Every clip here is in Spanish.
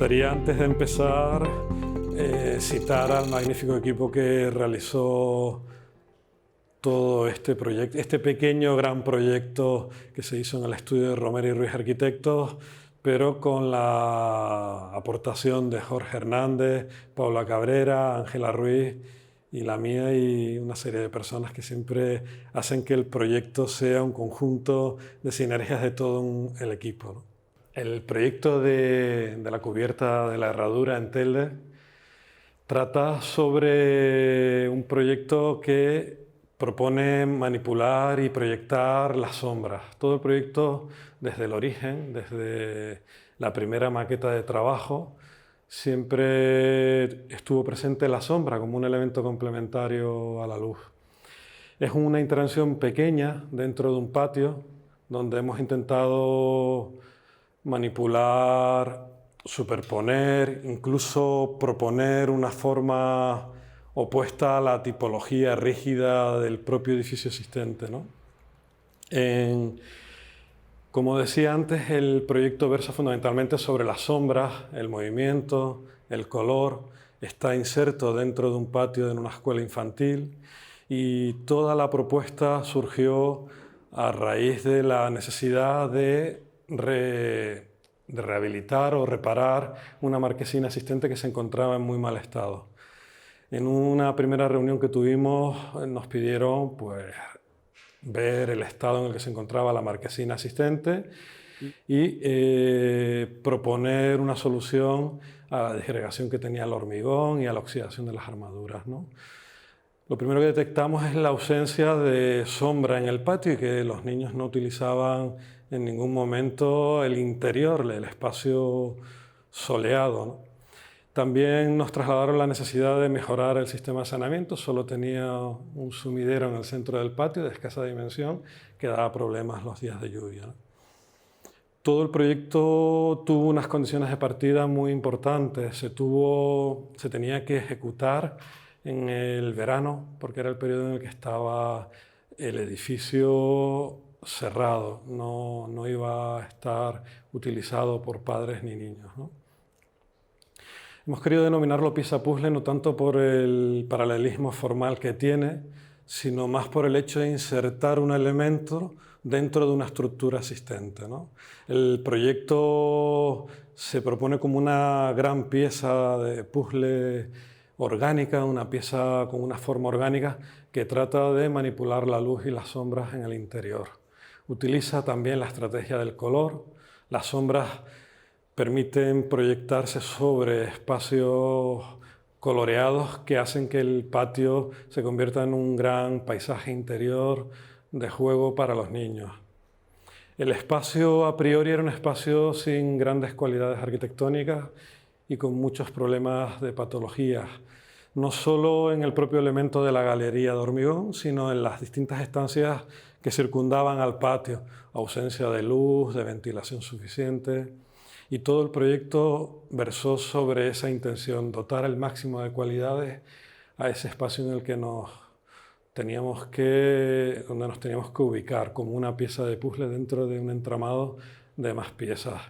gustaría, antes de empezar, citar al magnífico equipo que realizó todo este proyecto, este pequeño gran proyecto que se hizo en el estudio de Romero y Ruiz Arquitectos, pero con la aportación de Jorge Hernández, Paula Cabrera, Ángela Ruiz y la mía y una serie de personas que siempre hacen que el proyecto sea un conjunto de sinergias de todo el equipo, ¿no? El proyecto de la cubierta de la herradura en Telde trata sobre un proyecto que propone manipular y proyectar las sombras. Todo el proyecto, desde el origen, desde la primera maqueta de trabajo, siempre estuvo presente la sombra como un elemento complementario a la luz. Es una intervención pequeña dentro de un patio donde hemos intentado manipular, superponer, incluso proponer una forma opuesta a la tipología rígida del propio edificio existente, ¿no? Como decía antes, el proyecto versa fundamentalmente sobre las sombras, el movimiento, el color. Está inserto dentro de un patio en una escuela infantil y toda la propuesta surgió a raíz de la necesidad de rehabilitar o reparar una marquesina existente que se encontraba en muy mal estado. En una primera reunión que tuvimos nos pidieron pues, ver el estado en el que se encontraba la marquesina existente y proponer una solución a la disgregación que tenía el hormigón y a la oxidación de las armaduras, ¿no? Lo primero que detectamos es la ausencia de sombra en el patio y que los niños no utilizaban en ningún momento el interior, el espacio soleado, ¿no? También nos trasladaron la necesidad de mejorar el sistema de saneamiento. Solo tenía un sumidero en el centro del patio de escasa dimensión que daba problemas los días de lluvia, ¿no? Todo el proyecto tuvo unas condiciones de partida muy importantes. Se tenía que ejecutar en el verano, porque era el periodo en el que estaba el edificio cerrado, no iba a estar utilizado por padres ni niños, ¿no? Hemos querido denominarlo pieza puzzle no tanto por el paralelismo formal que tiene, sino más por el hecho de insertar un elemento dentro de una estructura existente, ¿no? El proyecto se propone como una gran pieza de puzzle orgánica, una pieza con una forma orgánica que trata de manipular la luz y las sombras en el interior. Utiliza también la estrategia del color. Las sombras permiten proyectarse sobre espacios coloreados que hacen que el patio se convierta en un gran paisaje interior de juego para los niños. El espacio a priori era un espacio sin grandes cualidades arquitectónicas y con muchos problemas de patologías, no solo en el propio elemento de la galería de hormigón, sino en las distintas estancias que circundaban al patio, ausencia de luz, de ventilación suficiente. Y todo el proyecto versó sobre esa intención, dotar el máximo de cualidades a ese espacio en el que donde nos teníamos que ubicar como una pieza de puzzle dentro de un entramado de más piezas.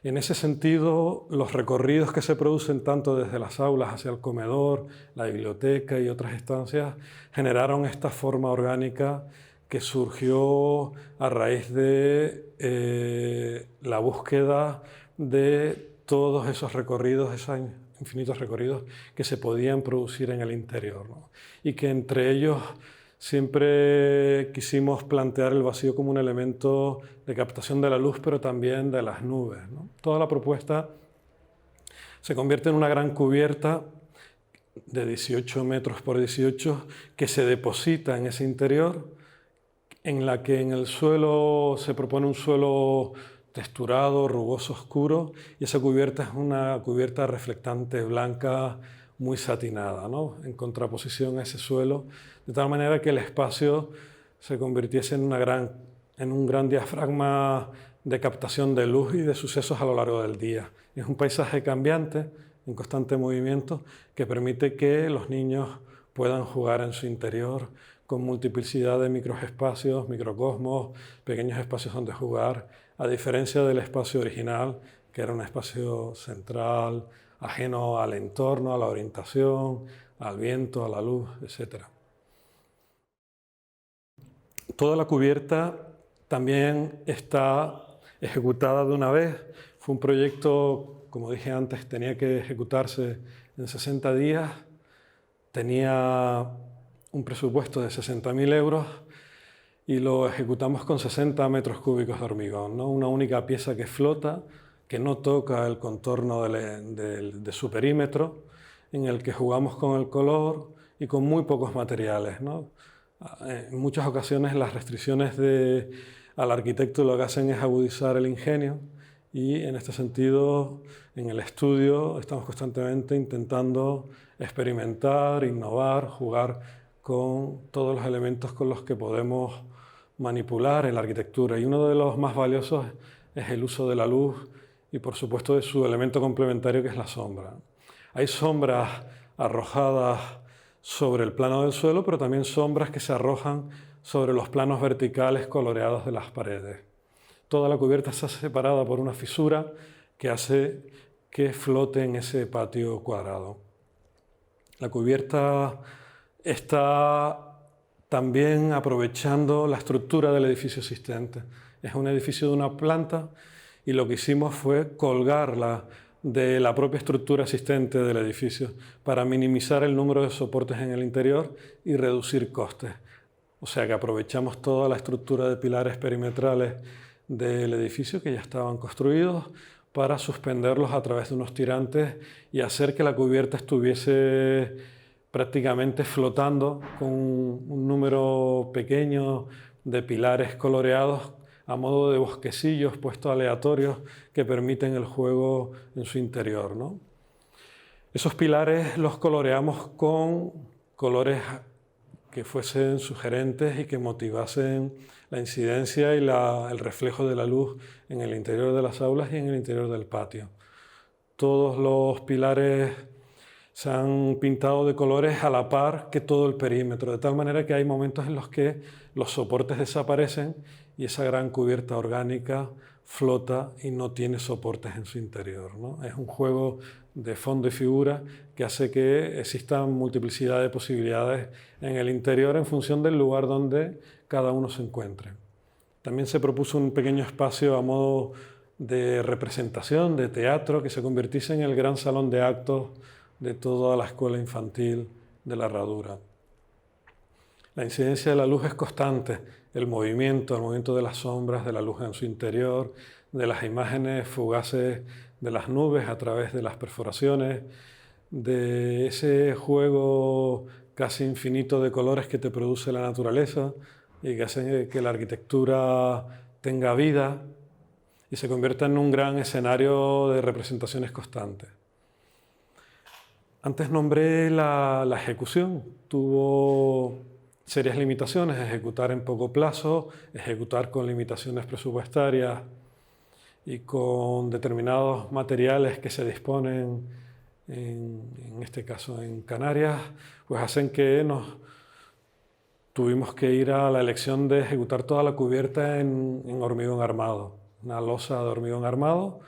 En ese sentido, los recorridos que se producen tanto desde las aulas hacia el comedor, la biblioteca y otras estancias generaron esta forma orgánica que surgió a raíz de la búsqueda de todos esos recorridos, esos infinitos recorridos que se podían producir en el interior, ¿no? Y que entre ellos siempre quisimos plantear el vacío como un elemento de captación de la luz, pero también de las nubes, ¿no? Toda la propuesta se convierte en una gran cubierta de 18 metros por 18 que se deposita en ese interior, en la que en el suelo se propone un suelo texturado, rugoso, oscuro, y esa cubierta es una cubierta reflectante blanca muy satinada, ¿no? En contraposición a ese suelo, de tal manera que el espacio se convirtiese en un gran diafragma de captación de luz y de sucesos a lo largo del día. Es un paisaje cambiante, en constante movimiento, que permite que los niños puedan jugar en su interior con multiplicidad de microespacios, microcosmos, pequeños espacios donde jugar, a diferencia del espacio original, que era un espacio central, ajeno al entorno, a la orientación, al viento, a la luz, etc. Toda la cubierta también está ejecutada de una vez. Fue un proyecto, como dije antes, tenía que ejecutarse en 60 días. Tenía un presupuesto de 60.000 euros y lo ejecutamos con 60 metros cúbicos de hormigón, ¿no? Una única pieza que flota, que no toca el contorno de su perímetro, en el que jugamos con el color y con muy pocos materiales, ¿no? En muchas ocasiones las restricciones al arquitecto lo que hacen es agudizar el ingenio, y en este sentido en el estudio estamos constantemente intentando experimentar, innovar, jugar con todos los elementos con los que podemos manipular en la arquitectura, y uno de los más valiosos es el uso de la luz y por supuesto de su elemento complementario, que es la sombra. Hay sombras arrojadas sobre el plano del suelo, pero también sombras que se arrojan sobre los planos verticales coloreados de las paredes. Toda la cubierta está separada por una fisura que hace que flote en ese patio cuadrado. La cubierta está también aprovechando la estructura del edificio existente. Es un edificio de una planta y lo que hicimos fue colgarla de la propia estructura existente del edificio para minimizar el número de soportes en el interior y reducir costes. O sea que aprovechamos toda la estructura de pilares perimetrales del edificio que ya estaban construidos para suspenderlos a través de unos tirantes y hacer que la cubierta estuviese prácticamente flotando con un número pequeño de pilares coloreados a modo de bosquecillos puestos aleatorios que permiten el juego en su interior, ¿no? Esos pilares los coloreamos con colores que fuesen sugerentes y que motivasen la incidencia y el reflejo de la luz en el interior de las aulas y en el interior del patio. Todos los pilares se han pintado de colores a la par que todo el perímetro, de tal manera que hay momentos en los que los soportes desaparecen y esa gran cubierta orgánica flota y no tiene soportes en su interior, ¿no? Es un juego de fondo y figura que hace que exista multiplicidad de posibilidades en el interior en función del lugar donde cada uno se encuentre. También se propuso un pequeño espacio a modo de representación, de teatro, que se convirtiese en el gran salón de actos de toda la escuela infantil de la Herradura. La incidencia de la luz es constante, el movimiento de las sombras, de la luz en su interior, de las imágenes fugaces de las nubes a través de las perforaciones, de ese juego casi infinito de colores que te produce la naturaleza y que hace que la arquitectura tenga vida y se convierta en un gran escenario de representaciones constantes. Antes nombré la ejecución. Tuvo serias limitaciones: ejecutar en poco plazo, ejecutar con limitaciones presupuestarias y con determinados materiales que se disponen, en este caso en Canarias, pues hacen que tuvimos que ir a la elección de ejecutar toda la cubierta en hormigón armado. Una losa de hormigón armado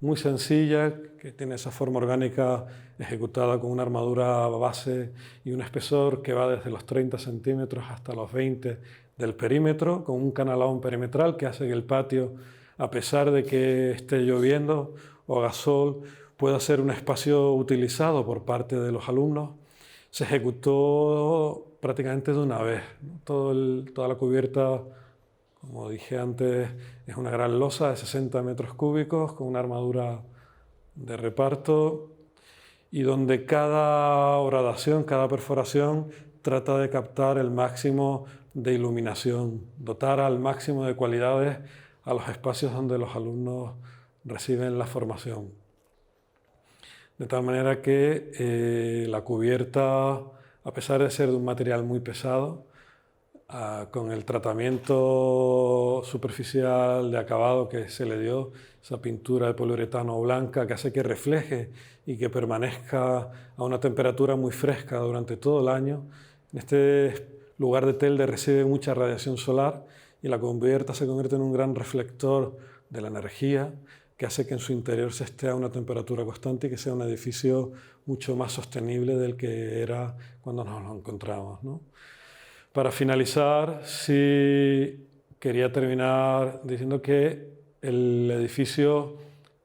muy sencilla, que tiene esa forma orgánica ejecutada con una armadura base y un espesor que va desde los 30 centímetros hasta los 20 del perímetro, con un canalón perimetral que hace que el patio, a pesar de que esté lloviendo o haga sol, pueda ser un espacio utilizado por parte de los alumnos. Se ejecutó prácticamente de una vez, ¿no? Toda la cubierta, como dije antes, es una gran losa de 60 metros cúbicos con una armadura de reparto y donde cada horadación, cada perforación trata de captar el máximo de iluminación, dotar al máximo de cualidades a los espacios donde los alumnos reciben la formación. De tal manera que la cubierta, a pesar de ser de un material muy pesado, con el tratamiento superficial de acabado que se le dio, esa pintura de poliuretano blanca que hace que refleje y que permanezca a una temperatura muy fresca durante todo el año. En este lugar de Telde recibe mucha radiación solar y la cubierta se convierte en un gran reflector de la energía que hace que en su interior se esté a una temperatura constante y que sea un edificio mucho más sostenible del que era cuando nos lo encontramos, ¿no? Para finalizar, sí quería terminar diciendo que el edificio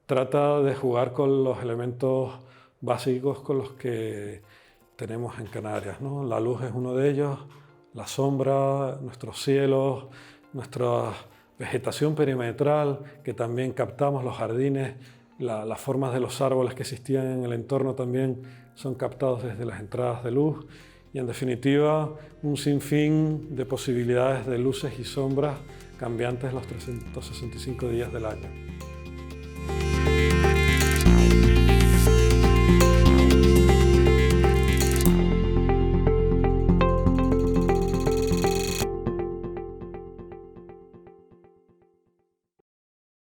trata de jugar con los elementos básicos con los que tenemos en Canarias, ¿no? La luz es uno de ellos, la sombra, nuestros cielos, nuestra vegetación perimetral, que también captamos, los jardines, las formas de los árboles que existían en el entorno también son captados desde las entradas de luz y, en definitiva, un sinfín de posibilidades de luces y sombras cambiantes los 365 días del año.